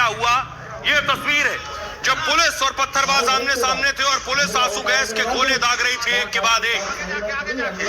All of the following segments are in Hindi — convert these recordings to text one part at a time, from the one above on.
क्या हुआ, ये तस्वीर है जब पुलिस और पत्थरबाज आमने सामने थे और पुलिस आंसू गैस के गोले दाग रही थी एक के बाद एक। आगे जाके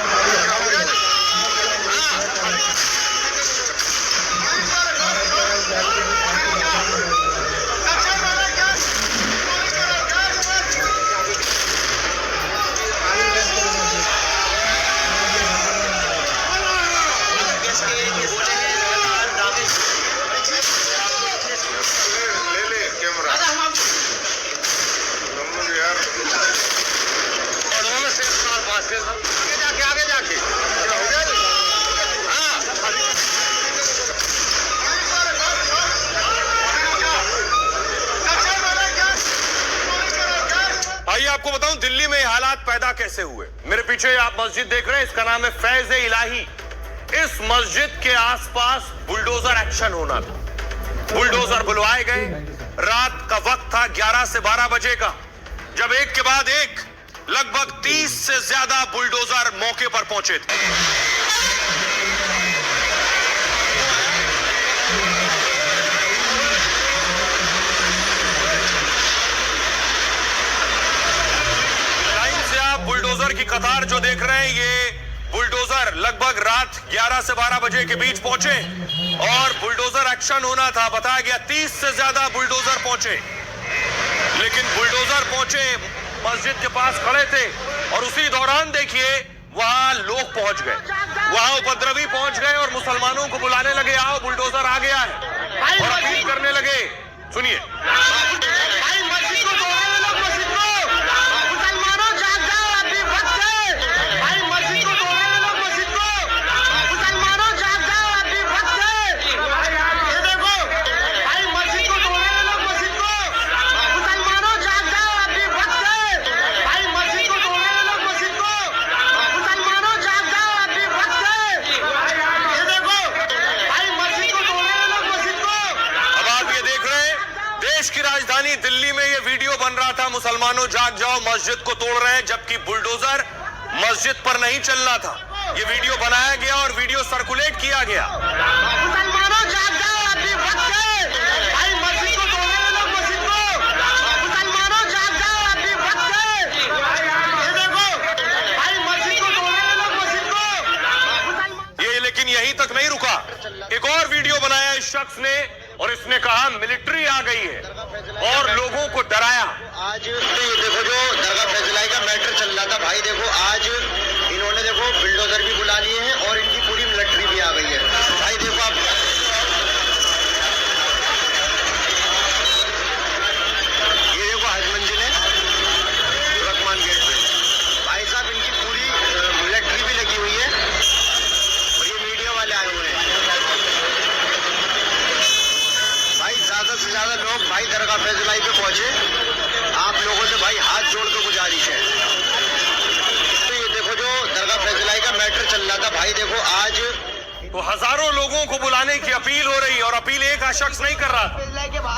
आइए आपको बताऊं दिल्ली में ये हालात पैदा कैसे हुए। मेरे पीछे आप मस्जिद देख रहे हैं, इसका नाम है फैज इलाही। इस मस्जिद के आसपास बुलडोजर एक्शन होना था। बुलडोजर बुलवाए गए, रात का वक्त था 11 से 12 बजे का, जब एक के बाद एक लगभग 30 से ज्यादा बुलडोजर मौके पर पहुंचे थे। लाइन से आप बुलडोजर की कतार जो देख रहे हैं, ये बुलडोजर लगभग रात 11 से 12 बजे के बीच पहुंचे और बुलडोजर एक्शन होना था। बताया गया 30 से ज्यादा बुलडोजर पहुंचे, लेकिन बुलडोजर पहुंचे, मस्जिद के पास खड़े थे और उसी दौरान देखिए वहां लोग पहुंच गए, वहां उपद्रवी पहुंच गए और मुसलमानों को बुलाने लगे, आओ बुलडोजर आ गया है, और अपील करने लगे। सुनिए, की राजधानी दिल्ली में यह वीडियो बन रहा था, मुसलमानों जाग जाओ, मस्जिद को तोड़ रहे हैं, जबकि बुलडोजर मस्जिद पर नहीं चलना था। यह वीडियो बनाया गया और वीडियो सर्कुलेट किया गया। मुसलमानों जाग जाओ, अभी वक्त है, भाई मस्जिद को तोड़ रहे लोग, मस्जिद को, मुसलमानों जाग जाओ, अभी वक्त है, ये देखो, भाई मस्जिद को तोड़ रहे लोग, मस्जिद को। ये लेकिन यहीं तक नहीं रुका, एक और वीडियो बनाया इस शख्स ने और इसने कहा मिलिट्री आ गई है और लोगों को डराया। आज ये देखो जो दरगाह फैजलाई का मैटर चल रहा था, भाई देखो आज इन्होंने देखो बुलडोजर भी बुला लिए हैं और इनकी पूरी मिलिट्री भी आ गई है। भाई देखो आप, ये देखो हज मंजिल है रकमान गेट पे, भाई साहब इनकी पूरी मिलिट्री भी लगी हुई है और ये मीडिया वाले आए हुए हैं। ज्यादा से ज्यादा लोग भाई दरगाह फैजलाई पे पहुंचे, आप लोगों से भाई हाथ जोड़ के गुजारिश है। तो ये देखो जो दरगाह फैजलाई का मैटर चल रहा था, भाई देखो आज तो हजारों लोगों को बुलाने की अपील हो रही और अपील एक शख्स नहीं कर रहा।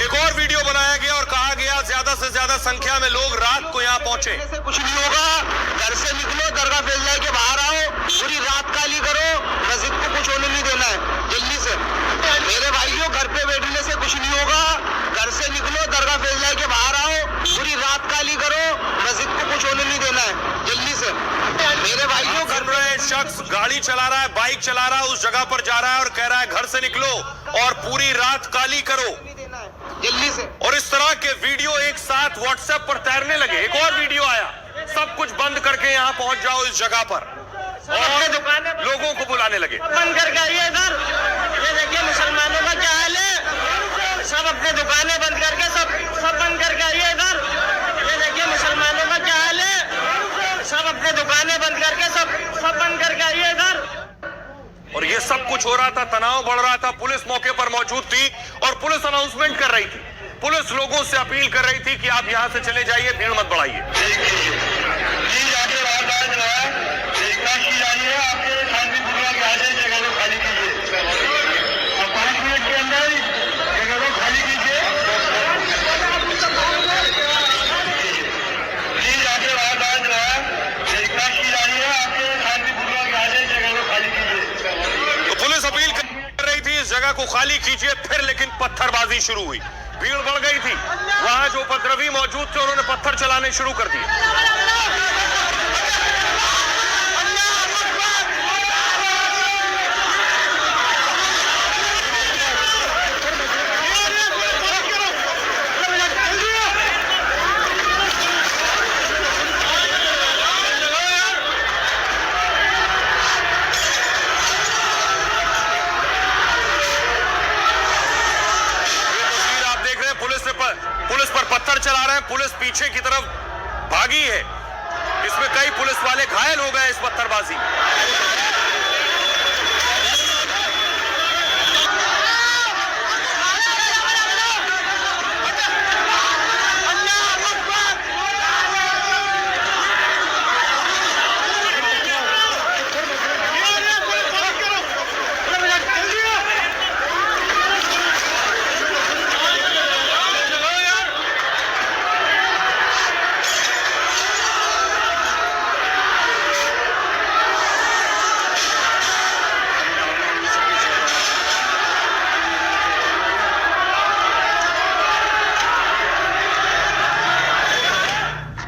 एक और वीडियो बनाया गया और कहा गया ज्यादा से ज्यादा संख्या में लोग रात को यहाँ पहुंचे। कुछ नहीं होगा, घर से निकलो, दरगाह फैजलाई के बाहर आओ, पूरी रात काली करो, मस्जिद को कुछ होने नहीं देना है जल्दी से। मेरे भाइयों घर पे बैठने से कुछ नहीं होगा, घर से निकलो, दरगाह फैजलाई के बाहर आओ, पूरी रात काली करो, मस्जिद को कुछ होने नहीं देना है जल्दी से। मेरे भाइयों घर पे शख्स गाड़ी चला रहा है, बाइक चला रहा है, उस जगह पर जा रहा है और कह रहा है घर से निकलो और पूरी रात काली करो जल्दी से। और इस तरह के वीडियो एक साथ व्हाट्सएप पर तैरने लगे। एक और वीडियो आया, सब कुछ बंद करके यहाँ पहुंच जाओ इस जगह पर, और लोगों को बुलाने लगे। बंद करके आइए इधर, ये देखिए मुसलमानों का क्या हाल है, सब अपने दुकानें बंद करके सब बंद करके आइए इधर, ये देखिए मुसलमानों का क्या हाल है, सब अपने दुकानें बंद करके सब बंद करके आइए इधर। और ये सब कुछ हो रहा था, तनाव बढ़ रहा था, पुलिस मौके पर मौजूद थी और पुलिस अनाउंसमेंट कर रही थी। पुलिस लोगों से अपील कर रही थी कि आप यहाँ से चले जाइए, भीड़ मत बढ़ाइए। को खाली कीजिए, फिर लेकिन पत्थरबाजी शुरू हुई। भीड़ बढ़ गई थी। वहां जो उपद्रवी मौजूद थे उन्होंने पत्थर चलाने शुरू कर दिए। पुलिस पर पत्थर चला रहे हैं, पुलिस पीछे की तरफ भागी है। इसमें कई पुलिस वाले घायल हो गए इस पत्थरबाजी में।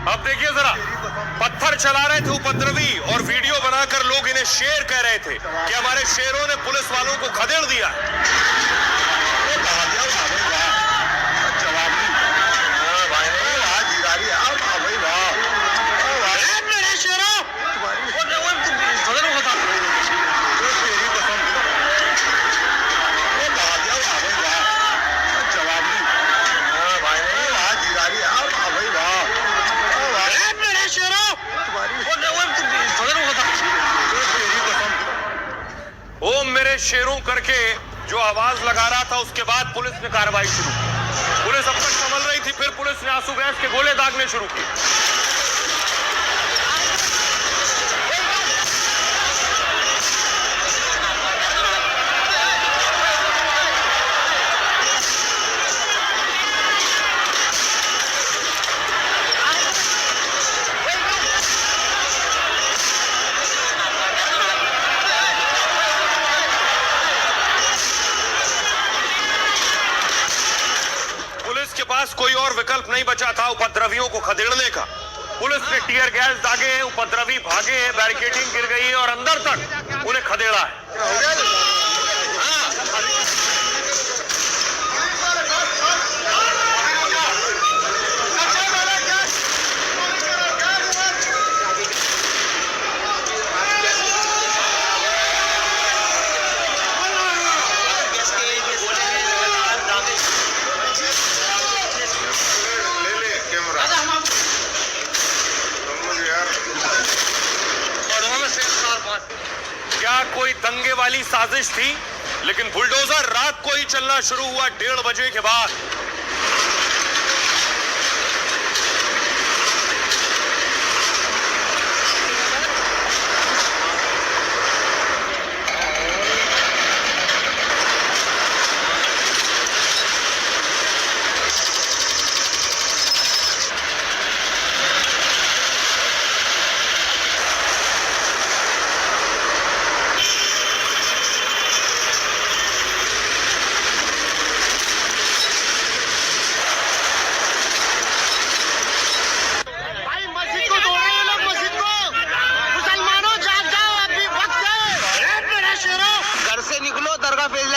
अब देखिए जरा, पत्थर चला रहे थे उपद्रवी और वीडियो बनाकर लोग इन्हें शेर कह रहे थे कि हमारे शेरों ने पुलिस वालों को खदेड़ दिया। ओ मेरे शेरों करके जो आवाज लगा रहा था, उसके बाद पुलिस ने कार्रवाई शुरू की। पुलिस अब तक संभल रही थी, फिर पुलिस ने आंसू गैस के गोले दागने शुरू किए। के पास कोई और विकल्प नहीं बचा था उपद्रवियों को खदेड़ने का। पुलिस ने टीयर गैस दागे, उपद्रवी भागे, बैरिकेडिंग गिर गई और अंदर तक उन्हें खदेड़ा है। क्या कोई दंगे वाली साजिश थी? लेकिन बुलडोजर रात को ही चलना शुरू हुआ 1:30 बजे के बाद।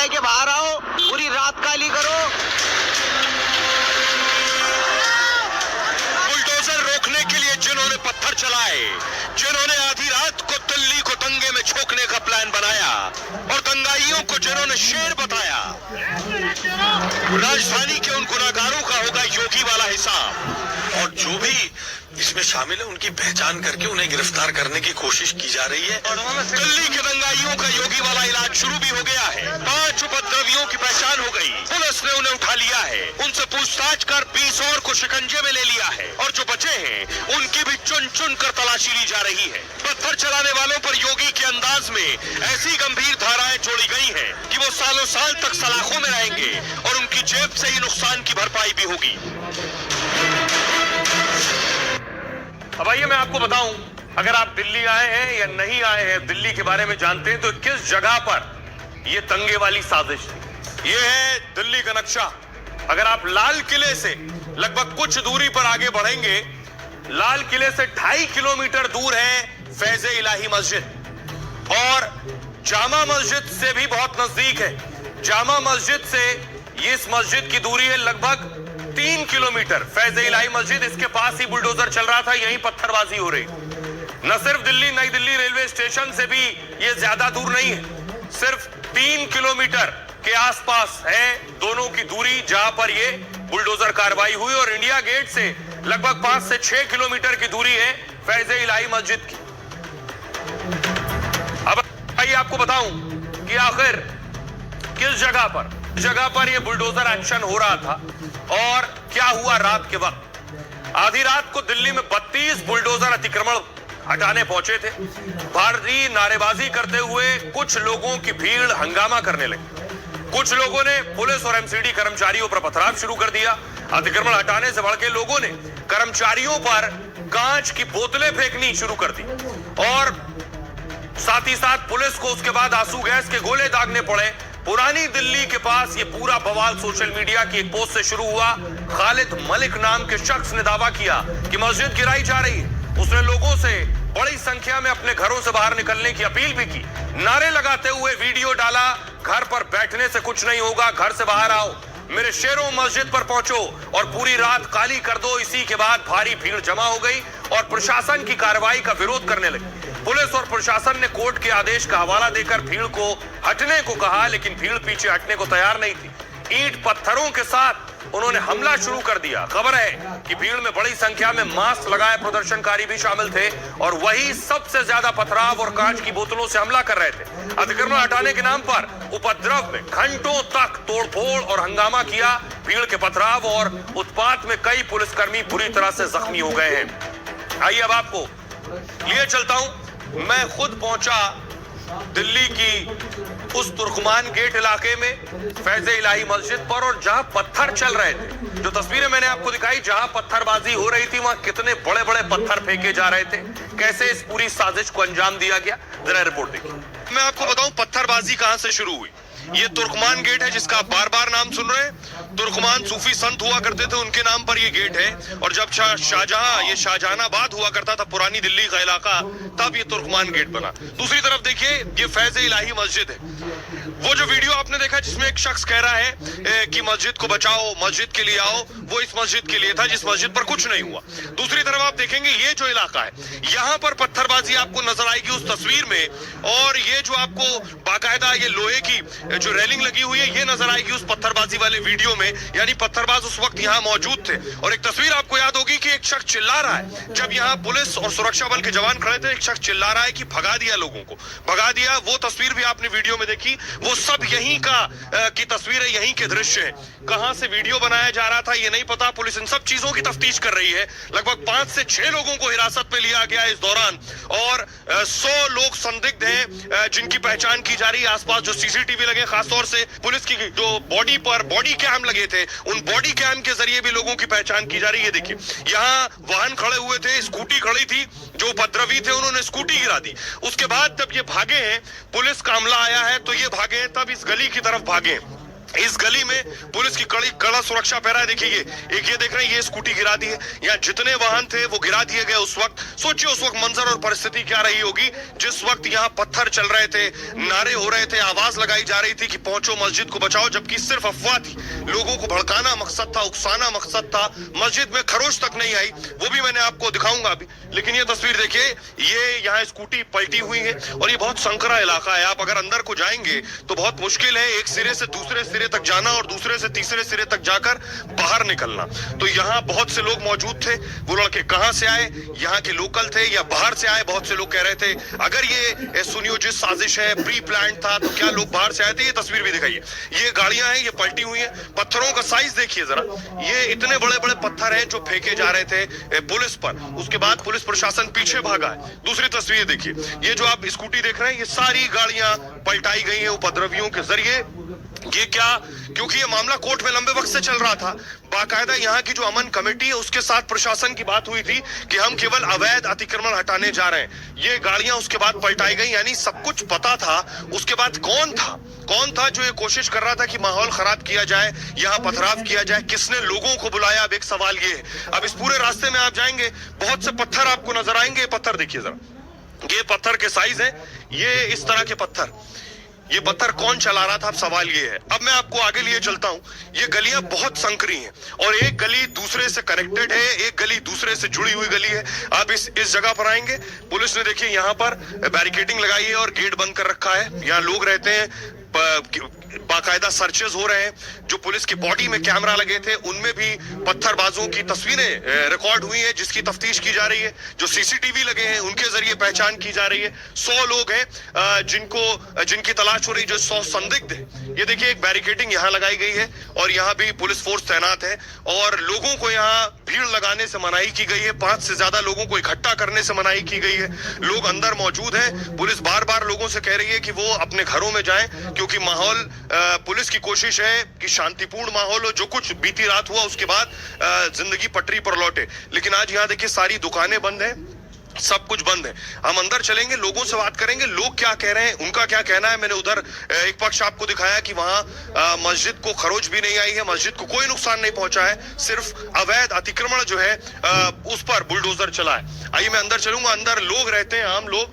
के बाहर आओ, पूरी रात काली करो। बुलडोजर रोकने के लिए जिन्होंने पत्थर चलाए, जिन्होंने आधी रात को दिल्ली को दंगे में झोंकने का प्लान बनाया और दंगाइयों को जिन्होंने शेर बताया, राजधानी के उन गुनाहगारों का होगा योगी वाला हिसाब। और जो भी इसमें शामिल है उनकी पहचान करके उन्हें गिरफ्तार करने की कोशिश की जा रही है। दिल्ली के दंगाइयों का योगी वाला इलाज शुरू भी हो गया है। 5 उपद्रवियों की पहचान हो गई, पुलिस ने उन्हें उठा लिया है, उनसे पूछताछ कर 20 और को शिकंजे में ले लिया है और जो बचे हैं उनकी भी चुन चुन कर तलाशी ली जा रही है। पत्थर चलाने वालों पर योगी के अंदाज में ऐसी गंभीर धाराएं जोड़ी गई है कि वो सालों साल तक सलाखों में रहेंगे और उनकी जेब से ही नुकसान की भरपाई भी होगी। अब आइए मैं आपको बताऊं, अगर आप दिल्ली आए हैं या नहीं आए हैं, दिल्ली के बारे में जानते हैं, तो किस जगह पर ये दंगे वाली साजिश थी। ये है दिल्ली का नक्शा। अगर आप लाल किले से लगभग कुछ दूरी पर आगे बढ़ेंगे, लाल किले से 2.5 किलोमीटर दूर है फैज़ इलाही मस्जिद और जामा मस्जिद से भी बहुत नजदीक है। जामा मस्जिद से इस मस्जिद की दूरी है लगभग 3 किलोमीटर। फैज़ इलाही मस्जिद, इसके पास ही बुलडोजर चल रहा था, यहीं पत्थरबाजी हो रही। न सिर्फ दिल्ली नई दिल्ली रेलवे स्टेशन से भी ये ज्यादा दूर नहीं है, सिर्फ 3 किलोमीटर के आसपास है दोनों की दूरी जहां पर ये बुलडोजर कार्रवाई हुई और इंडिया गेट से लगभग 5 से 6 किलोमीटर की दूरी है फैज़ इलाही मस्जिद की। अब आइए आपको बताऊं कि आखिर किस जगह पर ये बुलडोजर एक्शन हो रहा था और क्या हुआ रात के वक्त। आधी रात को दिल्ली में 32 बुलडोजर अतिक्रमण हटाने पहुंचे थे। भारी नारेबाजी करते हुए कुछ लोगों की भीड़ हंगामा करने लगी। कुछ लोगों ने पुलिस और एमसीडी कर्मचारियों पर पथराव शुरू कर दिया। अतिक्रमण हटाने से भड़के लोगों ने कर्मचारियों पर कांच की बोतलें फेंकनी शुरू कर दी और साथ ही साथ पुलिस को उसके बाद आंसू गैस के गोले दागने पड़े। पुरानी दिल्ली के पास ये पूरा बवाल सोशल मीडिया की एक पोस्ट से शुरू हुआ। खालिद मलिक नाम के शख्स ने दावा किया कि मस्जिद गिराई जा रही है। उसने लोगों से बड़ी संख्या में अपने घरों से बाहर निकलने की अपील भी की। नारे लगाते हुए वीडियो डाला, घर पर बैठने से कुछ नहीं होगा, घर से बाहर आओ, मेरे शेरों मस्जिद पर पहुंचो और पूरी रात काली कर दो। इसी के बाद भारी भीड़ जमा हो गई और प्रशासन की कार्रवाई का विरोध करने लगी। पुलिस और प्रशासन ने कोर्ट के आदेश का हवाला देकर भीड़ को हटने को कहा, लेकिन भीड़ पीछे हटने को तैयार नहीं थी। ईंट पत्थरों के साथ उन्होंने हमला शुरू कर दिया। खबर है कि भीड़ में बड़ी संख्या में मास्क लगाए प्रदर्शनकारी भी शामिल थे और वही सबसे ज्यादा पथराव और कांच की बोतलों से हमला कर रहे थे। अतिक्रमण हटाने के नाम पर उपद्रव में घंटों तक तोड़फोड़ और हंगामा किया। भीड़ के पथराव और उत्पात में कई पुलिसकर्मी बुरी तरह से जख्मी हो गए हैं। आइए अब आपको लिए चलता हूं। मैं खुद पहुंचा दिल्ली की उस तुर्कमान गेट इलाके में फैज़ इलाही मस्जिद पर और जहां पत्थर चल रहे थे। जो तस्वीरें मैंने आपको दिखाई, जहां पत्थरबाजी हो रही थी वहां कितने बड़े बड़े पत्थर फेंके जा रहे थे, कैसे इस पूरी साजिश को अंजाम दिया गया, जरा रिपोर्ट देखिए। मैं आपको बताऊं पत्थरबाजी कहां से शुरू हुई। ये तुर्कमान गेट है जिसका आप बार बार नाम सुन रहे हैं। तुर्कमान सूफी संत हुआ करते थे, उनके नाम पर ये गेट है। और जब शाहजहां, ये शाहजहानाबाद हुआ करता था पुरानी दिल्ली का इलाका, तब ये तुर्कमान गेट बना। दूसरी तरफ देखिए ये फैज़ इलाही मस्जिद है। वो जो वीडियो आपने देखा जिसमें एक शख्स कह रहा है कि मस्जिद को बचाओ, मस्जिद के लिए आओ, वो इस मस्जिद के लिए था जिस मस्जिद पर कुछ नहीं हुआ। दूसरी तरफ आप देखेंगे ये जो इलाका है, यहाँ पर पत्थरबाजी आपको नजर आएगी उस तस्वीर में। और ये जो आपको बाकायदा ये लोहे की जो रेलिंग लगी हुई है ये नजर आएगी उस पत्थरबाजी वाले वीडियो में। यानी पत्थरबाज उस वक्त यहाँ मौजूद थे। और एक तस्वीर आपको याद होगी कि एक शख्स चिल्ला रहा है। जब यहाँ पुलिस और सुरक्षा बल के जवान खड़े थे, एक शख्स चिल्ला रहा है कि भगा दिया, लोगों को भगा दिया। वो तस्वीर भी आपने वीडियो में देखी। वो सब यहीं की तस्वीर है, यहीं के दृश्य है। कहां से वीडियो बनाया जा रहा था ये नहीं पता। पुलिस इन सब चीजों की तफ्तीश कर रही है। लगभग 5 से 6 लोगों को हिरासत में लिया गया इस दौरान और 100 लोग संदिग्ध हैं जिनकी पहचान की जा रही है। आसपास जो सीसीटीवी लगे, खासतौर से पुलिस की जो बॉडी पर बॉडी कैम लगे थे, उन बॉडी कैम के जरिए भी लोगों की पहचान की जा रही है। देखिए यहाँ वाहन खड़े हुए थे, स्कूटी खड़ी थी, जो उपद्रवी थे उन्होंने स्कूटी गिरा दी। उसके बाद जब ये भागे हैं, पुलिस का अमला आया है तो ये भागे हैं, तब इस गली की तरफ भागे। इस गली में पुलिस की कड़ा सुरक्षा पहरा है। देखिए एक ये देख रहे हैं, ये स्कूटी गिरा दी है। यहाँ जितने वाहन थे वो गिरा दिए गए। उस वक्त सोचिए उस वक्त मंजर और परिस्थिति क्या रही होगी जिस वक्त यहाँ पत्थर चल रहे थे, नारे हो रहे थे, आवाज लगाई जा रही थी कि पहुंचो मस्जिद को बचाओ, जबकि सिर्फ अफवाह थी। लोगों को भड़काना मकसद था, उकसाना मकसद था। मस्जिद में खरोच तक नहीं आई, वो भी मैंने आपको दिखाऊंगा अभी। लेकिन ये तस्वीर देखिए, ये यहाँ स्कूटी पलटी हुई है और ये बहुत संकरा इलाका है। आप अगर अंदर को जाएंगे तो बहुत मुश्किल है एक सिरे से दूसरे सिरे तक जाना और दूसरे से तीसरे सिरे तक जाकर बाहर निकलना। तो यहाँ बहुत से लोग मौजूद थे। वो लड़के कहां से आए, यहाँ के लोकल थे या बाहर से आए, बहुत से लोग कह रहे थे अगर ये सुनियोजित साजिश है, प्री प्लान था, तो क्या लोग बाहर से आए थे। ये तस्वीर भी दिखाइए, ये गाड़ियां हैं, ये पलटी हुई हैं। पत्थरों का साइज देखिए जरा, ये इतने बड़े बड़े पत्थर हैं जो फेंके जा रहे थे पुलिस पर। उसके बाद पुलिस प्रशासन पीछे भागा है। दूसरी तस्वीर देखिए, ये जो आप स्कूटी देख रहे हैं, ये सारी गाड़ियां पलटाई गई हैं उपद्रवियों के जरिए। ये क्या, क्योंकि ये मामला कोर्ट में लंबे वक्त से चल रहा था। बाकायदा यहाँ की जो अमन कमेटी है उसके साथ प्रशासन की बात हुई थी कि हम केवल अवैध अतिक्रमण हटाने जा रहे हैं। ये गाड़ियां उसके बाद पलटाई गई, यानी सब कुछ पता था। उसके बाद कौन था कौन था जो ये कोशिश कर रहा था कि माहौल खराब किया जाए, यहाँ पथराव किया जाए? किसने लोगों को बुलाया? अब एक सवाल ये है। अब इस पूरे रास्ते में आप जाएंगे, बहुत से पत्थर आपको नजर आएंगे। पत्थर देखिए जरा, ये पत्थर के साइज है, ये इस तरह के पत्थर। ये पत्थर कौन चला रहा था? अब सवाल ये है। अब मैं आपको आगे लिए चलता हूं। ये गलियां बहुत संकरी हैं और एक गली दूसरे से कनेक्टेड है, एक गली दूसरे से जुड़ी हुई गली है। आप इस जगह पर आएंगे, पुलिस ने देखिए यहाँ पर बैरिकेडिंग लगाई है और गेट बंद कर रखा है। यहाँ लोग रहते हैं, बाकायदा सर्चेस हो रहे हैं। जो पुलिस की बॉडी में कैमरा लगे थे उनमें भी पत्थरबाजों की तस्वीरें रिकॉर्ड हुई हैं, जिसकी तफ्तीश की जा रही है। जो सीसीटीवी लगे हैं उनके जरिए पहचान की जा रही है। 100 लोग हैं जिनकी तलाश हो रही है, जो 100 संदिग्ध हैं। ये देखिए, एक बैरिकेडिंग यहाँ लगाई गई है और यहाँ भी पुलिस फोर्स तैनात है और लोगों को यहाँ भीड़ लगाने से मनाही की गई है। 5 से ज्यादा लोगों को इकट्ठा करने से मनाही की गई है। लोग अंदर मौजूद हैं। पुलिस बार बार लोगों से कह रही है कि वो अपने घरों में जाएं, क्योंकि माहौल, पुलिस की कोशिश है कि शांतिपूर्ण माहौल हो। जो कुछ बीती रात हुआ उसके बाद जिंदगी पटरी पर लौटे, लेकिन आज यहाँ देखिए सारी दुकानें बंद हैं, सब कुछ बंद है। हम अंदर चलेंगे, लोगों से बात करेंगे, लोग क्या कह रहे हैं, उनका क्या कहना है। मैंने उधर एक पक्ष आपको दिखाया कि वहां मस्जिद को खरोच भी नहीं आई है, मस्जिद को कोई नुकसान नहीं पहुंचा है, सिर्फ अवैध अतिक्रमण जो है उस पर बुलडोजर चला है। आइए मैं अंदर चलूंगा। अंदर लोग रहते हैं, आम लोग,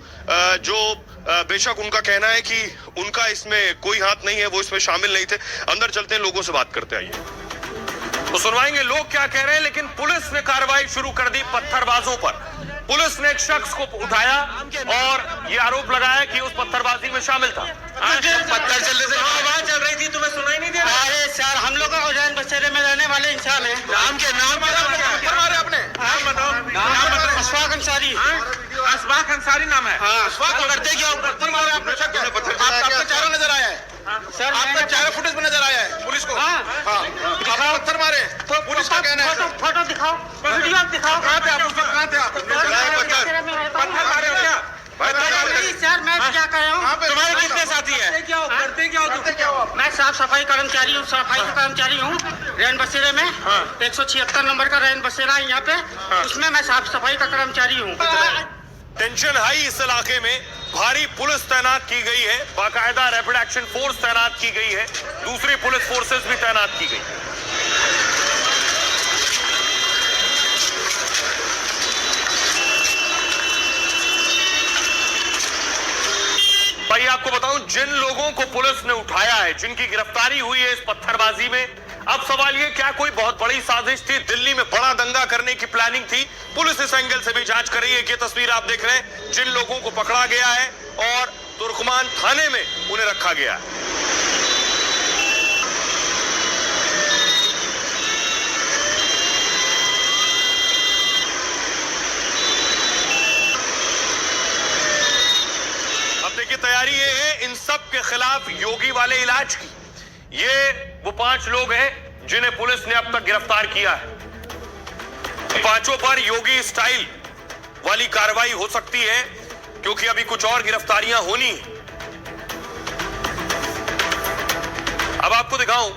जो बेशक उनका कहना है कि उनका इसमें कोई हाथ नहीं है, वो इसमें शामिल नहीं थे। अंदर चलते हैं, लोगों से बात करते हैं। आइए तो सुनवाएंगे लोग क्या कह रहे हैं। लेकिन पुलिस ने कार्रवाई शुरू कर दी पत्थरबाजों पर। पुलिस ने एक शख्स को उठाया और ये आरोप लगाया कि उस पत्थरबाजी में शामिल था। पत्थर चलने से आवाज चल रही थी, तुम्हें सुनाई नहीं दे रहा? अरे सर, हम लोग का उज्जैन बसेरे में रहने वाले इंसान है। नाम मारे आपने? नाम बताओ। अशफाक अंसारी। अशफाक अंसारी नाम है। अशफाक करते क्या? पत्थर मारे आपने? आपका चेहरा नजर आया है सर, आपका चेहरा फुटेज में नजर आया है पुलिस को। पत्थर मारे, पुलिस का कहना है। फोटो दिखाओ, वीडियो दिखाओ। कहाँ थे आप उस वक्त? कहाँ थे आप? पत्थर मारे हो क्या? सर मैं क्या कर रहा हूँ? तुम्हारे कितने साथी है? करते क्या हो? मैं साफ सफाई कर्मचारी हूँ, सफाई का कर्मचारी हूँ रैन बसेरे में। 176 नंबर का रैन बसेरा है यहाँ पे, उसमें मैं साफ सफाई का कर्मचारी हूँ। टेंशन हाई इस इलाके में, भारी पुलिस तैनात की गई है, बाकायदा रैपिड एक्शन फोर्स तैनात की गई है, दूसरी पुलिस फोर्सेस भी तैनात की गई। भाई आपको बताऊं, जिन लोगों को पुलिस ने उठाया है, जिनकी गिरफ्तारी हुई है इस पत्थरबाजी में, अब सवाल ये, क्या कोई बहुत बड़ी साजिश थी? दिल्ली में बड़ा दंगा करने की प्लानिंग थी? पुलिस इस एंगल से भी जांच कर रही है। ये तस्वीर आप देख रहे हैं, जिन लोगों को पकड़ा गया है और तुर्कमान थाने में उन्हें रखा गया है। अब देखिए, तैयारी ये है इन सब के खिलाफ योगी वाले इलाज की। ये वो 5 लोग हैं जिन्हें पुलिस ने अब तक गिरफ्तार किया है। 5 पर योगी स्टाइल वाली कार्रवाई हो सकती है, क्योंकि अभी कुछ और गिरफ्तारियां होनी है। अब आपको दिखाऊं,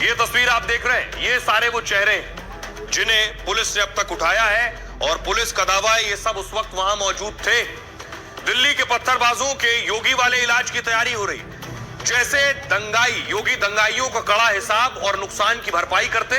ये तस्वीर आप देख रहे हैं, ये सारे वो चेहरे हैं जिन्हें पुलिस ने अब तक उठाया है और पुलिस का दावा है ये सब उस वक्त वहां मौजूद थे। दिल्ली के पत्थरबाजों के योगी वाले इलाज की तैयारी हो रही। जैसे दंगाई, योगी दंगाइयों का कड़ा हिसाब और नुकसान की भरपाई करते,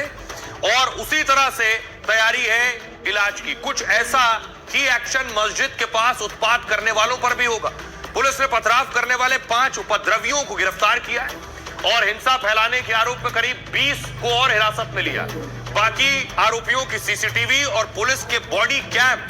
और उसी तरह से तैयारी है इलाज की। कुछ ऐसा ही एक्शन मस्जिद के पास उत्पात करने वालों पर भी होगा। पुलिस ने पथराव करने वाले 5 उपद्रवियों को गिरफ्तार किया है और हिंसा फैलाने के आरोप में करीब 20 को और हिरासत में लिया। बाकी आरोपियों की सीसीटीवी और पुलिस के बॉडी कैम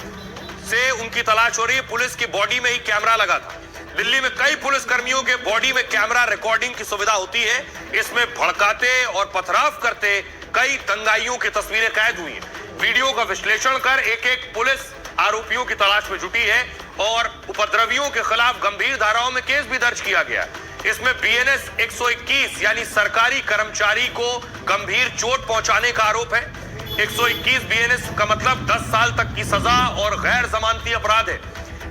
से उनकी तलाश हो रही है। पुलिस की बॉडी में ही कैमरा लगा था। दिल्ली में कई पुलिस कर्मियों के बॉडी में कैमरा रिकॉर्डिंग की सुविधा होती है। इसमें भड़काते और पथराव करते कई दंगाइयों की तस्वीरें कैद हुई हैं। वीडियो का विश्लेषण कर एक पुलिस आरोपियों की तलाश में जुटी है और उपद्रवियों के खिलाफ गंभीर धाराओं में केस भी दर्ज किया गया। इसमें बीएनएस 121 यानी सरकारी कर्मचारी को गंभीर चोट पहुंचाने का आरोप है। 121 बीएनएस का मतलब 10 साल तक की सजा और गैर जमानती अपराध है।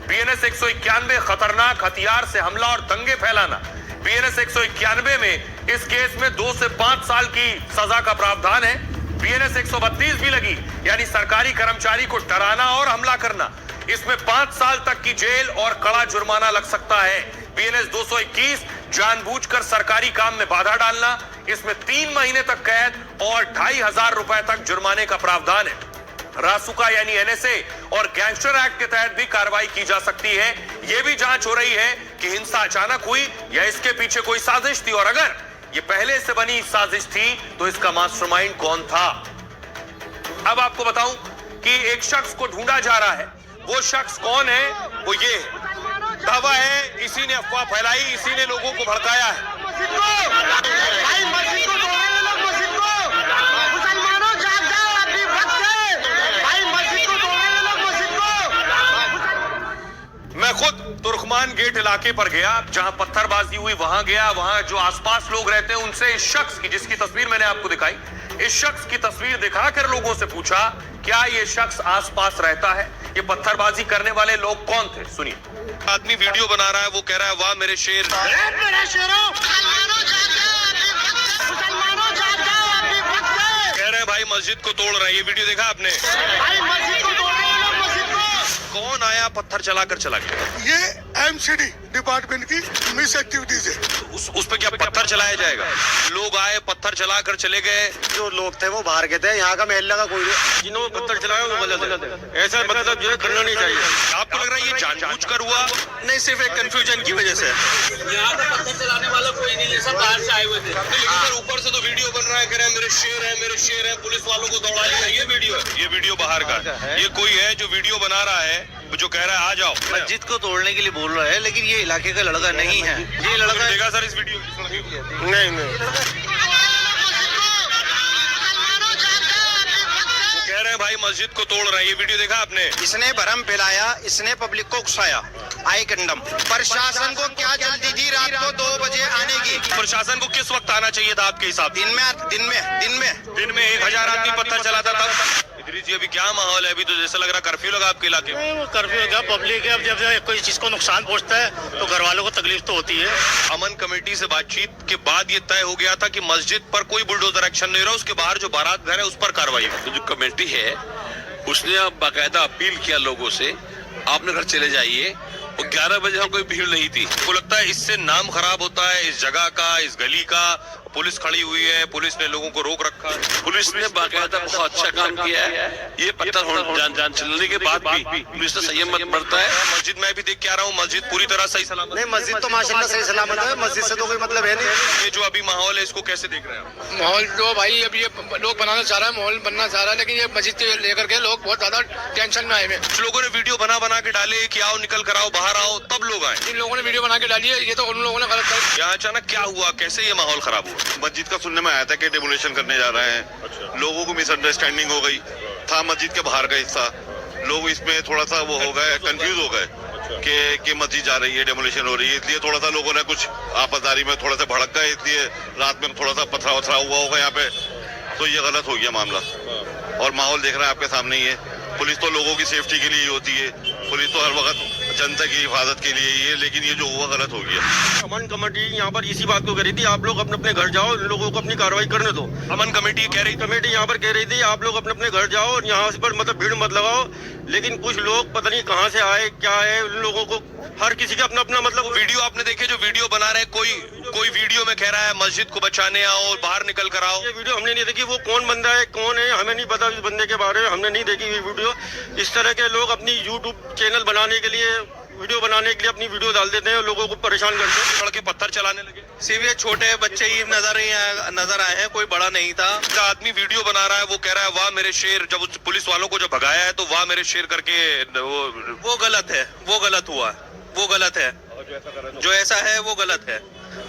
बीएनएस 191 खतरनाक हथियार से हमला और दंगे फैलाना। बीएनएस 191 में इस केस में 2 से 5 साल की सजा का प्रावधान है। बीएनएस 132 भी लगी, यानी सरकारी कर्मचारी को डराना और हमला करना। इसमें 5 साल तक की जेल और कड़ा जुर्माना लग सकता है। BNS 221 जानबूझकर सरकारी काम में बाधा डालना, इसमें 3 महीने तक कैद और 2,500 रुपए तक जुर्माने का प्रावधान है। रासुका यानी NSA और गैंगस्टर एक्ट के तहत भी कार्रवाई की जा सकती है। यह भी जांच हो रही है कि हिंसा अचानक हुई या इसके पीछे कोई साजिश थी, और अगर ये पहले से बनी साजिश थी तो इसका मास्टरमाइंड कौन था। अब आपको बताऊं कि एक शख्स को ढूंढा जा रहा है। वो शख्स कौन है? वो ये दावा है, इसी ने अफवाह फैलाई, इसी ने लोगों को भड़काया है। मैं खुद तुर्कमान गेट इलाके पर गया, जहां पत्थरबाजी हुई वहां गया। वहां जो आसपास लोग रहते हैं उनसे इस शख्स की, जिसकी तस्वीर मैंने आपको दिखाई, इस शख्स की तस्वीर दिखाकर लोगों से पूछा क्या ये शख्स आसपास रहता है, ये पत्थरबाजी करने वाले लोग कौन थे। सुनिए। आदमी वीडियो बना रहा है, वो कह रहा है वाह मेरे शेर, कह रहे हैं भाई मस्जिद को तोड़ रहे हैं। ये वीडियो देखा आपने? कौन आया पत्थर चलाकर चला गया? ये MCD डिपार्टमेंट की मिस एक्टिविटीज है। उस पे क्या पत्थर चलाया जाएगा? लोग आए पत्थर चलाकर चले गए। जो लोग थे वो बाहर के थे, यहाँ का महल्ला का कोई नहीं। जिन्होंने पत्थर चलाया वो गलत है, ऐसा मतलब जो करना नहीं चाहिए। आपको लग रहा है ये जानबूझकर हुआ? नहीं, सिर्फ एक कंफ्यूजन की वजह से। यहाँ पे पत्थर चलाने वाला कोई नहीं है, सब बाहर से आए हुए थे। लेकिन ऊपर से तो वीडियो बन रहा है, कह रहे हैं मेरे शेर है, मेरे शेर है, पुलिस वालों को दौड़ा लिया। ये वीडियो है, ये वीडियो बाहर का है। ये कोई है जो वीडियो बना रहा है, जो कह रहा है आ जाओ। मस्जिद को तोड़ने के लिए बोल रहा है, लेकिन ये इलाके का लड़का नहीं है। ये लड़का देखा सर इस वीडियो? नहीं। कह रहे हैं भाई मस्जिद को तोड़ रहे हैं। ये वीडियो देखा आपने? इसने भरम फैलाया, इसने पब्लिक को उकसाया। आई कंडम। प्रशासन को क्या जल्दी थी रात को 2 बजे आने की? प्रशासन को किस वक्त आना चाहिए था आपके हिसाब से? दिन में 1000 आदमी पत्थर चलाता था। इदरीस जी, अभी क्या माहौल है? अभी तो जैसा लग रहा कर्फ्यू लगा आपके इलाके में। वो कर्फ्यू क्या, पब्लिक है, अब जब कोई चीज को नुकसान पहुंचता है तो घर वालों को तकलीफ तो होती है। अमन कमेटी से बातचीत के बाद ये तय हो गया था कि मस्जिद पर कोई बुलडोजर एक्शन नहीं रहा, उसके बाहर जो बारात घर है उस पर कार्रवाई हो। तो जो कमेटी है उसने अब बाकायदा अपील किया लोगों से, आपने घर चले जाइए। और 11 बजे हम कोई भीड़ नहीं थी। आपको लगता है इससे नाम खराब होता है इस जगह का, इस गली का? पुलिस खड़ी हुई है, पुलिस ने लोगों को रोक रखा है। पुलिस ने बाकायदा बहुत अच्छा काम किया है। ये पत्थर जान चलने के बाद भी पुलिस ने संयम बरता है। मस्जिद में भी देख के आ रहा हूँ, मस्जिद पूरी तरह सही सलामत नहीं, मस्जिद तो माशाल्लाह सही सलामत है। मस्जिद से तो कोई मतलब है नहीं। ये जो अभी माहौल है इसको कैसे देख रहे हैं आप? माहौल जो भाई अब ये लोग बनाना चाह रहा है, माहौल बनना चाह रहा है, लेकिन ये मस्जिद को लेकर के लोग बहुत ज्यादा टेंशन में आए हुए। कुछ लोगों ने वीडियो बना के डाले कि आओ निकल कर आओ, बाहर आओ, तब लोग आए। जिन लोगों ने वीडियो बना के डाली है, ये तो उन लोगों ने गलत कर। यहाँ अचानक क्या हुआ, कैसे ये माहौल खराब हुआ? मस्जिद का सुनने में आया था कि डेमोलेशन करने जा रहे हैं। लोगों को मिसअंडरस्टैंडिंग हो गई, था मस्जिद के बाहर का हिस्सा। लोग इसमें थोड़ा सा वो हो गए, कंफ्यूज हो गए कि मस्जिद जा रही है, डेमोलेशन हो रही है, इसलिए थोड़ा सा लोगों ने कुछ आपसदारी में थोड़ा सा भड़क गए, इसलिए रात में थोड़ा सा पथरा वथरा हुआ होगा यहाँ पे, तो ये गलत हो गया मामला। और माहौल देख रहे हैं आपके सामने ही है। पुलिस तो लोगों की सेफ्टी के लिए ही होती है, पुलिस तो हर वक्त जनता की हिफाजत के लिए ही है, लेकिन ये जो हुआ गलत हो गया। अमन कमेटी यहाँ पर इसी बात को कह रही थी, आप लोग अपने अपने घर जाओ, इन लोगों को अपनी कार्रवाई करने दो। अमन कमेटी कह रही कमेटी यहाँ पर कह रही थी आप लोग अपने अपने घर जाओ और यहाँ पर मतलब भीड़ मत लगाओ, लेकिन कुछ लोग पता नहीं कहाँ से आए, क्या है, उन लोगों को हर किसी का अपना अपना मतलब। वीडियो आपने देखे जो वीडियो बना रहे, कोई वीडियो में कह रहा है मस्जिद को बचाने आओ, बाहर निकल कर आओ। ये वीडियो हमने नहीं देखी, वो कौन बंदा है कौन है हमें नहीं पता, इस बंदे के बारे में हमने नहीं देखी ये वीडियो। इस तरह के लोग अपनी YouTube चैनल बनाने के लिए, वीडियो बनाने के लिए अपनी वीडियो डाल देते हैं, लोगों को परेशान करते हैं। लड़के पत्थर चलाने लगे। सिर्फ ये छोटे बच्चे ही नजर आए हैं, कोई बड़ा नहीं था। आदमी वीडियो बना रहा है, वो कह रहा है वाह मेरे शेर, जब उस पुलिस वालों को जब भगाया है तो वाह मेरे शेर करके वो गलत है, वो गलत हुआ, वो गलत है। जो ऐसा है वो गलत है।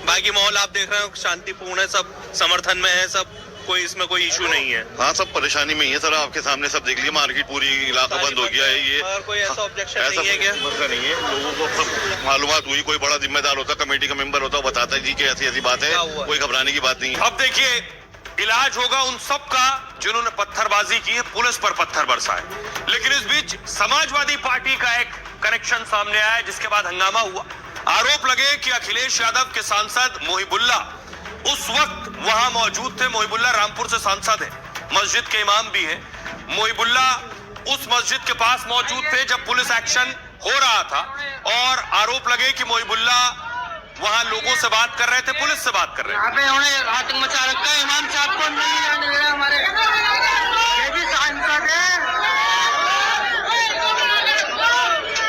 बाकी माहौल आप देख रहे हो शांतिपूर्ण है, सब समर्थन में है, सब कोई इसमें कोई इशू नहीं है। हाँ, सब परेशानी में ही है सर, आपके सामने सब देख लिया, मार्केट पूरी इलाका बंद हो गया है। ये और कोई ऐसा ऑब्जेक्शन ऐसा नहीं है क्या? मसला नहीं है, लोगों को सब मालूमात हुई, कोई बड़ा जिम्मेदार होता, कमेटी का मेंबर होता, बताता जी कि ऐसी ऐसी बात है, कोई घबराने की बात नहीं। अब देखिए इलाज होगा उन सब का जिन्होंने पत्थरबाजी की है, पुलिस पर पत्थर बरसाए। लेकिन इस बीच समाजवादी पार्टी का एक कनेक्शन सामने आया, जिसके बाद हंगामा हुआ। आरोप लगे कि अखिलेश यादव के सांसद मोहिबुल्ला उस वक्त वहां मौजूद थे। मोहिबुल्ला रामपुर से सांसद है, मस्जिद के इमाम भी हैं। मोहिबुल्ला उस मस्जिद के पास मौजूद थे जब पुलिस एक्शन हो रहा था, और आरोप लगे कि मोहिबुल्ला वहां लोगों से बात कर रहे थे, पुलिस से बात कर रहे थे। यहाँ पे उन्हें आतंक मचा रखा है। इमाम साहब को नहीं जाने दे रहे हमारे, ये भी सांसद है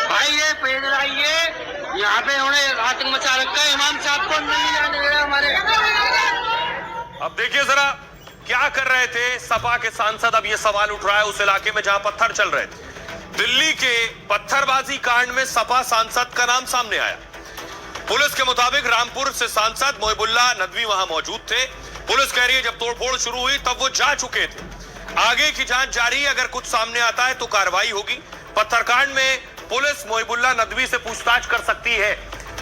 भाई, ये पैदल आइए, यहाँ पे उन्हें आतंक मचा रखा है। इमाम साहब को नहीं जाने दे रहे हमारे। अब देखिए जरा क्या कर रहे थे सपा के सांसद। अब ये सवाल उठ रहा है उस इलाके में जहां पत्थर चल रहे थे। दिल्ली के पत्थरबाजी कांड में सपा सांसद का नाम सामने आया। पुलिस के मुताबिक रामपुर से सांसद मोहिबुल्लाह नदवी वहां मौजूद थे। पुलिस कह रही है जब तोड़फोड़ शुरू हुई तब वो जा चुके थे। आगे की जांच जारी, अगर कुछ सामने आता है तो कार्रवाई होगी। पत्थरकांड में पुलिस मोहिबुल्लाह नदवी से पूछताछ कर सकती है।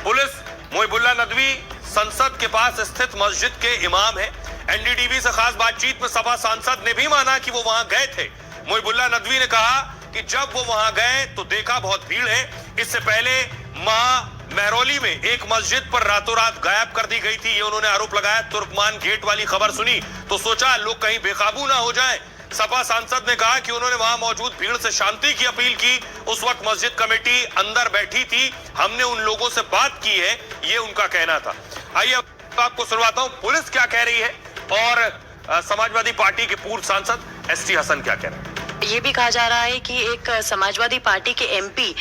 पुलिस मोहिबुल्लाह नदवी संसद के पास स्थित मस्जिद के इमाम है। एनडीटीवी से खास बातचीत में सपा सांसद ने भी माना कि वो वहां गए थे। मोहिबुल्लाह नदवी ने कहा कि जब वो वहां गए तो देखा बहुत भीड़ है। इससे पहले मां महरौली में एक मस्जिद पर रातों रात गायब कर दी गई थी, ये उन्होंने आरोप लगाया। तुर्कमान गेट वाली खबर सुनी तो सोचा लोग कहीं बेकाबू ना हो जाएं। सपा सांसद ने कहा कि उन्होंने वहां मौजूद भीड़ से शांति की अपील की। उस वक्त मस्जिद कमेटी अंदर बैठी थी, हमने उन लोगों से बात की है, ये उनका कहना था। आइए आपको सुनवाता हूं पुलिस क्या कह रही है और समाजवादी पार्टी के पूर्व सांसद एसटी हसन क्या कह रहे हैं। ये भी कहा जा रहा है कि एक समाजवादी पार्टी के एमपी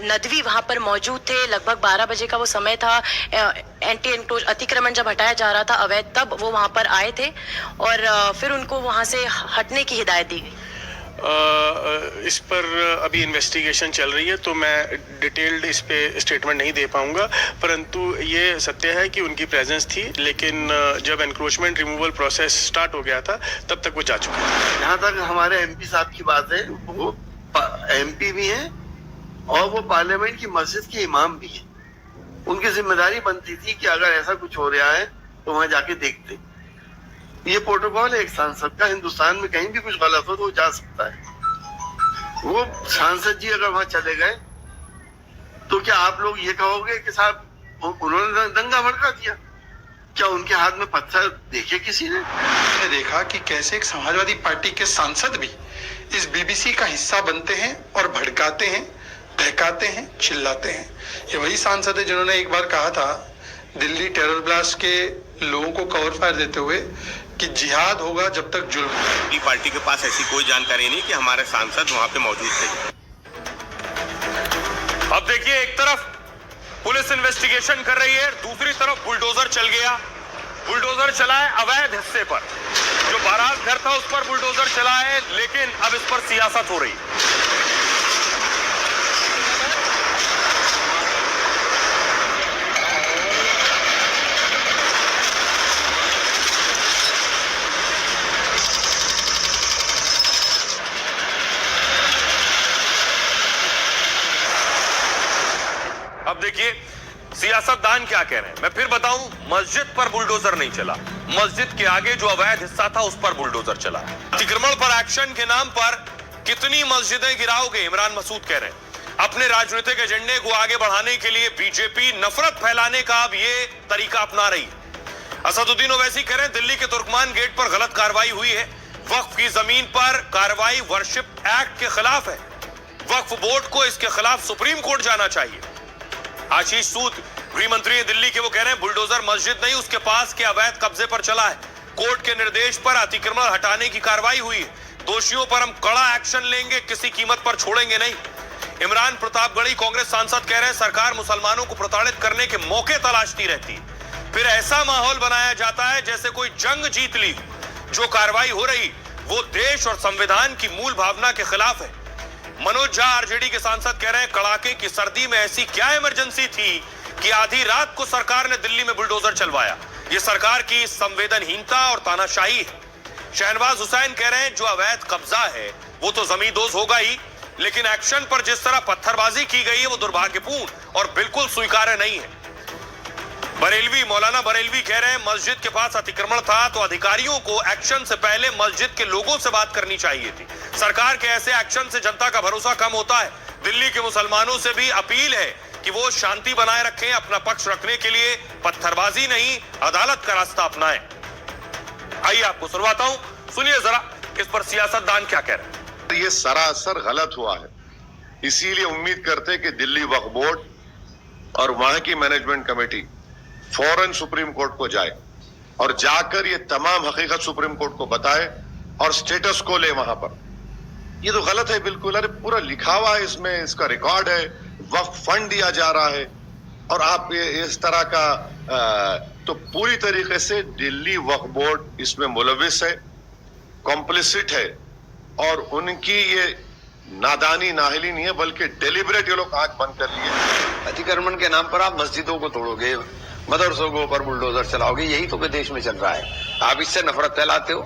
नदवी वहां पर मौजूद थे। लगभग 12 बजे का वो समय था। एंटी एनक्रोच अतिक्रमण जब हटाया जा रहा था अवैध, तब वो वहां पर आए थे और फिर उनको वहां से हटने की हिदायत दी गई। इस पर अभी इन्वेस्टिगेशन चल रही है तो मैं डिटेल्ड इस पे स्टेटमेंट नहीं दे पाऊंगा, परंतु ये सत्य है कि उनकी प्रेजेंस थी, लेकिन जब एनक्रोचमेंट रिमूवल प्रोसेस स्टार्ट हो गया था तब तक वो जा चुके थे। जहाँ तक हमारे एमपी साहब की बात है, वो एमपी भी हैं और वो पार्लियामेंट की मस्जिद के इमाम भी हैं। उनकी जिम्मेदारी बनती थी कि अगर ऐसा कुछ हो रहा है तो वहां जाके देखते। ये प्रोटोकॉल है एक सांसद का, हिंदुस्तान में कहीं भी कुछ गलत हो तो वो जा सकता है। वो सांसद जी अगर वहां चले गए तो क्या आप लोग ये कहोगे कि साहब उन्होंने दंगा भड़का दिया? क्या उनके हाथ में पत्थर देखे किसी ने? देखा कि कैसे एक समाजवादी पार्टी के सांसद भी इस बीबीसी का हिस्सा बनते हैं और भड़काते हैं, बहकाते हैं, चिल्लाते हैं। ये वही सांसद है जिन्होंने एक बार कहा था दिल्ली टेरर ब्लास्ट के लोगों को कवर फायर देते हुए कि जिहाद होगा जब तक जुल्म। पार्टी के पास ऐसी कोई जानकारी नहीं कि हमारे सांसद वहां पे मौजूद थे। अब देखिए एक तरफ पुलिस इन्वेस्टिगेशन कर रही है, दूसरी तरफ बुलडोजर चल गया। बुलडोजर चला है अवैध हिस्से पर, जो बारात घर था उस पर बुलडोजर चला है, लेकिन अब इस पर सियासत हो रही है। अब देखिए सियासतदान क्या कह रहे हैं। मैं फिर बताऊं, मस्जिद पर बुलडोजर नहीं चला, मस्जिद के आगे जो अवैध हिस्सा था उस पर बुलडोजर चला। अतिक्रमण पर एक्शन के नाम पर कितनी मस्जिदें गिराओगे, इमरान मसूद कह रहे हैं। अपने राजनीतिक एजेंडे को आगे बढ़ाने के लिए बीजेपी नफरत फैलाने का अब ये तरीका अपना रही है। असदुद्दीन ओवैसी कह रहे हैं दिल्ली के तुर्कमान गेट पर गलत कार्रवाई हुई है। वक्फ की जमीन पर कार्रवाई वर्शिप एक्ट के खिलाफ है। वक्फ बोर्ड को इसके खिलाफ सुप्रीम कोर्ट जाना चाहिए। आशीष सूद गृह मंत्री है दिल्ली के, वो कह रहे हैं बुलडोजर मस्जिद नहीं उसके पास के अवैध कब्जे पर चला है। कोर्ट के निर्देश पर अतिक्रमण हटाने की कार्रवाई हुई है। दोषियों पर हम कड़ा एक्शन लेंगे, किसी कीमत पर छोड़ेंगे नहीं। इमरान प्रतापगढ़ी कांग्रेस सांसद कह रहे हैं सरकार मुसलमानों को प्रताड़ित करने के मौके तलाशती रहती है, फिर ऐसा माहौल बनाया जाता है जैसे कोई जंग जीत ली। जो कार्रवाई हो रही वो देश और संविधान की मूल भावना के खिलाफ है। मनोज झा आरजेडी के सांसद कह रहे हैं कड़ाके की सर्दी में ऐसी क्या इमरजेंसी थी कि आधी रात को सरकार ने दिल्ली में बुलडोजर चलवाया। ये सरकार की संवेदनहीनता और तानाशाही है। शहनवाज हुसैन कह रहे हैं जो अवैध कब्जा है वो तो जमींदोज होगा ही, लेकिन एक्शन पर जिस तरह पत्थरबाजी की गई है वो दुर्भाग्यपूर्ण और बिल्कुल स्वीकार्य नहीं है। बरेलवी मौलाना बरेलवी कह रहे हैं मस्जिद के पास अतिक्रमण था तो अधिकारियों को एक्शन से पहले मस्जिद के लोगों से बात करनी चाहिए थी। सरकार के ऐसे एक्शन से जनता का भरोसा कम होता है। दिल्ली के मुसलमानों से भी अपील है कि वो शांति बनाए रखें, अपना पक्ष रखने के लिए पत्थरबाजी नहीं अदालत का रास्ता अपनाएं। आइए आपको सुनवाता हूं, सुनिए जरा इस पर सियासतदान क्या कह रहे हैं। ये सरासर गलत हुआ है, इसीलिए उम्मीद करते कि दिल्ली वक्फ बोर्ड और वहां की मैनेजमेंट कमेटी फौरन सुप्रीम कोर्ट को जाए और जाकर ये तमाम हकीकत सुप्रीम कोर्ट को बताए और स्टेटस को ले वहां पर। ये तो गलत है बिल्कुल। अरे पूरा लिखा हुआ है इसमें, इसका रिकॉर्ड है, वक्फ फंड दिया जा रहा है और आप ये इस तरह का तो पूरी तरीके से दिल्ली वक्फ बोर्ड इसमें मुलविस है, कॉम्प्लिसिट है और उनकी ये नादानी नाहिली नहीं है बल्कि डेलिबरेट ये लोग आंख बंद कर लिए। अतिक्रमण के नाम पर आप मस्जिदों को तोड़ोगे, मदरसों के ऊपर बुलडोजर चलाओगे, यही तो विदेश में चल रहा है। आप इससे नफरत फैलाते हो,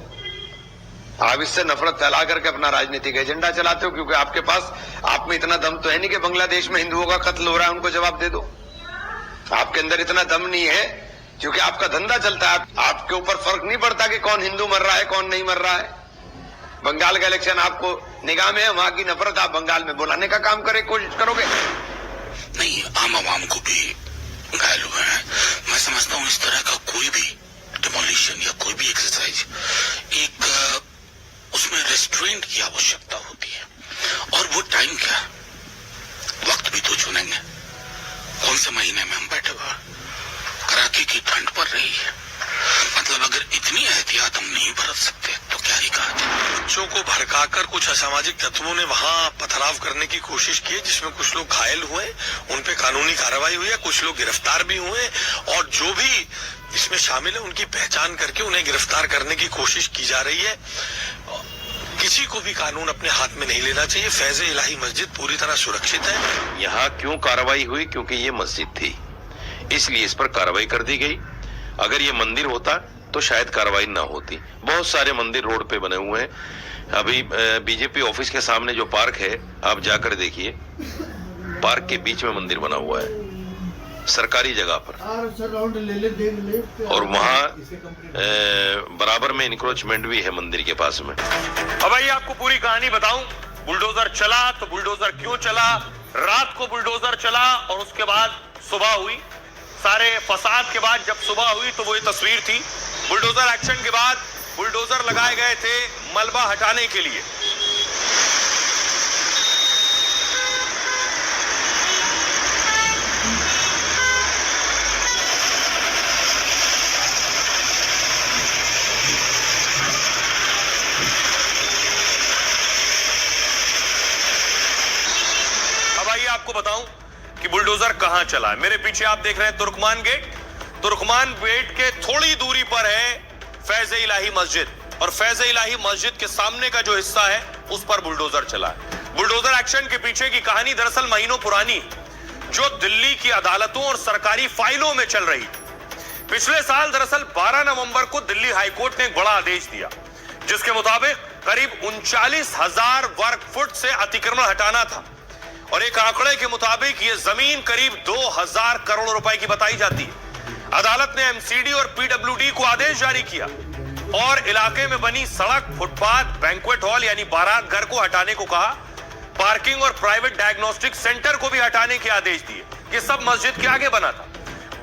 आप इससे नफरत फैला करके अपना राजनीतिक एजेंडा चलाते हो, क्योंकि आपके पास आप में इतना दम तो है नहीं कि बांग्लादेश में हिंदुओं का कत्ल हो रहा है उनको जवाब दे दो। आपके अंदर इतना दम नहीं है क्योंकि आपका धंधा चलता है। आपके ऊपर फर्क नहीं पड़ता कि कौन हिंदू मर रहा है कौन नहीं मर रहा है। बंगाल का इलेक्शन आपको निगाह में है, वहां की नफरत आप बंगाल में बुलाने का काम कोशिश करोगे। नहीं, आम आवाम को भी घायल हुए हैं। मैं समझता हूँ इस तरह का कोई भी डिमोलिशन या कोई भी एक्सरसाइज एक उसमें रेस्ट्रेंट की आवश्यकता होती है और वो टाइम क्या, वक्त भी तो चुनेंगे। कौन से महीने में हम बैठे हुए, कड़ाके की ठंड पड़ रही है, मतलब अगर इतनी एहतियात हम नहीं बरत सकते तो क्या ही कहा जाए। बच्चों को भड़काकर कुछ असामाजिक तत्वों ने वहां पथराव करने की कोशिश की, जिसमें कुछ लोग घायल हुए, उन पे कानूनी कार्रवाई हुई है, कुछ लोग गिरफ्तार भी हुए और जो भी इसमें शामिल है उनकी पहचान करके उन्हें गिरफ्तार करने की कोशिश की जा रही है। किसी को भी कानून अपने हाथ में नहीं लेना चाहिए। फैज़े इलाही मस्जिद पूरी तरह सुरक्षित है। यहाँ क्यों कार्रवाई हुई? क्योंकि ये मस्जिद थी, इसलिए इस पर कार्रवाई कर दी गई। अगर ये मंदिर होता तो शायद कार्रवाई ना होती। बहुत सारे मंदिर रोड पे बने हुए हैं। अभी बीजेपी ऑफिस के सामने जो पार्क है आप जाकर देखिए, पार्क के बीच में मंदिर बना हुआ है सरकारी जगह पर, और वहाँ बराबर में इंक्रोचमेंट भी है मंदिर के पास में। अब भाई आपको पूरी कहानी बताऊं। बुलडोजर चला तो बुलडोजर क्यों चला, रात को बुलडोजर चला और उसके बाद सुबह हुई। सारे फसाद के बाद जब सुबह हुई तो वो ये तस्वीर थी। बुलडोजर एक्शन के बाद बुलडोजर लगाए गए थे मलबा हटाने के लिए। अब आइए आपको बताऊं कि बुलडोजर कहां चला है। मेरे पीछे आप देख रहे हैं तुर्कमान गेट। तुर्कमान गेट के थोड़ी दूरी पर है फैज़े इलाही मस्जिद, और फैज़े इलाही मस्जिद के सामने का जो हिस्सा है उस पर बुलडोजर चला है। बुलडोजर एक्शन के पीछे की कहानी दरअसल महीनों पुरानी, जो दिल्ली की अदालतों और सरकारी फाइलों में चल रही थी। पिछले साल दरअसल 12 नवंबर को दिल्ली हाईकोर्ट ने एक बड़ा आदेश दिया, जिसके मुताबिक करीब 39,000 वर्ग फुट से अतिक्रमण हटाना था, और एक आंकड़े के मुताबिक ये जमीन करीब 2,000 करोड़ रुपए की बताई जाती है। अदालत ने एमसीडी और पीडब्ल्यूडी को आदेश जारी किया और इलाके में बनी सड़क, फुटपाथ, बैंक्वेट हॉल यानी बारात घर को हटाने को कहा। पार्किंग और प्राइवेट डायग्नोस्टिक सेंटर को भी हटाने के आदेश दिए। ये सब मस्जिद के आगे बना था।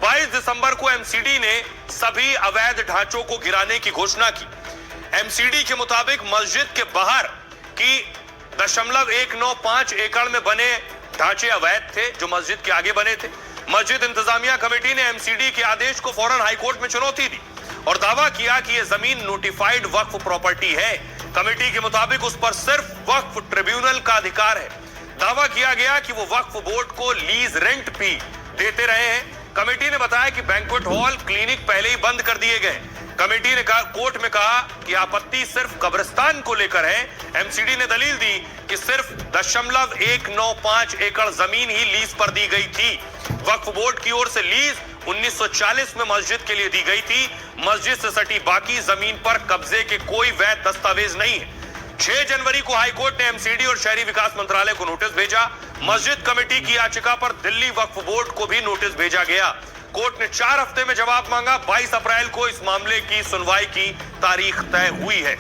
22 दिसंबर को एमसीडी ने सभी अवैध ढांचों को गिराने की घोषणा की। एमसीडी के मुताबिक मस्जिद के बाहर की 0.195 एकड़ में बने ढांचे अवैध थे जो मस्जिद के आगे बने थे। मस्जिद इंतजामिया कमेटी ने एमसीडी के आदेश को फौरन हाईकोर्ट में चुनौती दी और दावा किया कि यह जमीन नोटिफाइड वक्फ प्रॉपर्टी है। कमेटी के मुताबिक उस पर सिर्फ वक्फ ट्रिब्यूनल का अधिकार है। दावा किया गया कि वो वक्फ बोर्ड को लीज रेंट भी देते रहे हैं। कमेटी ने बताया कि बैंक्वेट हॉल, क्लिनिक पहले ही बंद कर दिए गए। कमेटी ने कोर्ट में कहा कि आपत्ति सिर्फ कब्रिस्तान को लेकर है। एमसीडी ने दलील दी कि सिर्फ 0.195 एकड़ जमीन ही लीज पर दी गई थी। वक्फ बोर्ड की ओर से लीज 1940 में मस्जिद के लिए दी गई थी। मस्जिद से सटी बाकी जमीन पर कब्जे के कोई वैध दस्तावेज नहीं है। 6 जनवरी को हाईकोर्ट ने एमसीडी और शहरी विकास मंत्रालय को नोटिस भेजा। मस्जिद कमेटी की याचिका पर दिल्ली वक्फ बोर्ड को भी नोटिस भेजा गया। कोर्ट ने 4 हफ्ते में जवाब मांगा। 22 अप्रैल को इस मामले की सुनवाई की तारीख तय हुई है।